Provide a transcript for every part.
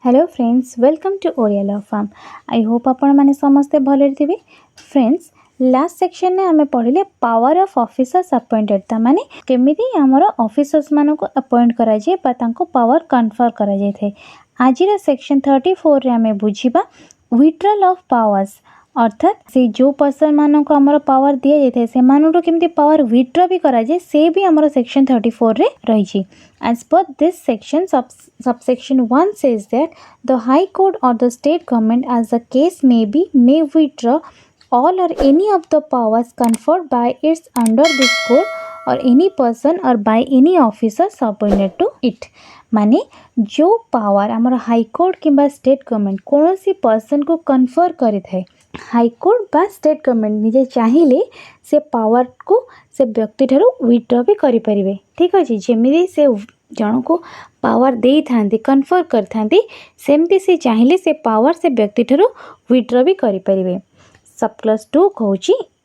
Hello friends, welcome to Odia law firm. I hope आपण माने समस्ते भले थे। फ्रेंड्स, लास्ट सेक्शन में आम पढ़ले पावर ऑफ ऑफिसर्स अपॉइंटेड ता माने केमिति हमर ऑफिसर्स मान को अपॉइंट करा जाए बा तांको पावर कन्फर करा जाए थे। आज सेक्शन 34 रे आम बुझिबा विड्रॉल ऑफ पावर्स, अर्थात से जो पर्सन मान को आमर पावर दि जाए से मानू केमती पावर विड्रॉ भी करा जाए से भी आमर सेक्शन 34 रे रही। As per this section, subsection 1 says that the High Court or the state government, as the case may be, may withdraw all or any of the powers conferred by its under this code or any person or by any officer subordinate to it. माने जो power आमर high court किंबा state government कौन सी person को confer करि थाए, high court बा state government निजे चाहिए से पावर को से व्यक्ति ठारू विड्रॉ भी करि परिबे। ठीक अच्छे, जमी से जन को पावर दे था कन्फर कर था सेमती से चाहिए से पावर से व्यक्ति ठारू विड्रॉ भी करि परिबे। सब क्लास 2 कहूँ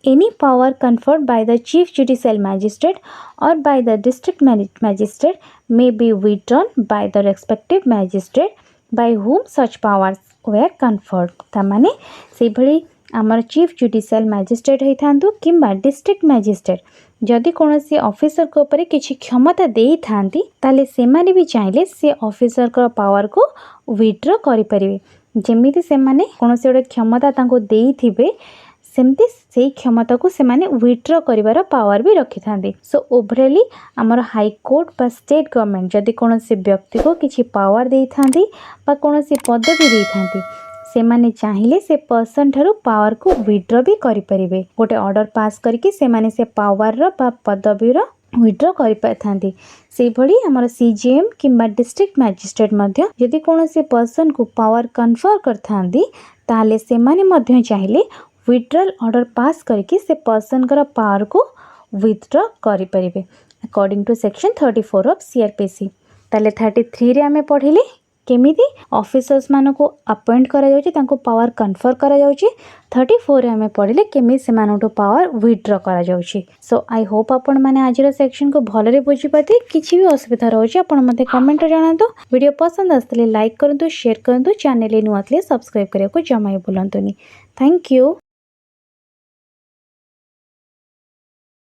any power conferred by the chief judicial magistrate or by the district magistrate may be withdrawn by the respective magistrate by whom such powers were conferred। तामाने से भली आमर चीफ जुडिशियल मैजिस्ट्रेट होई थांतु किंबा डिस्ट्रिक्ट मैजिस्ट्रेट जदि कौन से officer को ऊपर किसी क्षमता दे थांती ताले से माने भी चाहिए से ऑफिसर को पावर को विड्रॉ करि परिबे। जेमिति से माने कौन से क्षमता तांको देई थिबे सेमती से क्षमता को से माने विड्रॉ करिवार पावर भी रखि थांती। सो ओवरऑली आमर हाईकोर्ट बा स्टेट गवर्नमेंट जदि कौन से व्यक्ति को किसी पावर दे थांती बा कौन से पदवी दे थांती से माने चाहिए से पर्सन ठारू पावर को विड्रॉ भी करि परिबे। गोटे ऑर्डर पास करके से माने से पावर रो बा पदवी रो विड्रॉ करि पाथांती। से भली हमर सीजीएम किंबा डिस्ट्रिक्ट मैजिस्ट्रेट मध्य यदि कौन से पर्सन को पावर कन्फर करथांती ताले से माने मध्य चाहिए विड्रॉल ऑर्डर पास करके से पर्सन कर पावर को विथड्रॉ करि परिबे according to section 34 of CrPC. ताले 33 रे आमे पढ़िले केमिति ऑफिसर्स मान को अपॉइंट करा जाउची तांको पावर कन्फर करा जाउची। 34 रे आमे पढ़िले केमि से मानोटो पावर विथड्रॉ करा जाउची। सो आई होप आपण माने आजिर सेक्शन को भलरे बुझी पाते। किछि भी असुविधा रहउची आपण मते कमेंट जणांतु। वीडियो पसंद आस्तले लाइक करंतु, शेयर करंतु, चैनल नुआतले सब्सक्राइब करिया को जमाई भूलंतुनी। Thank you.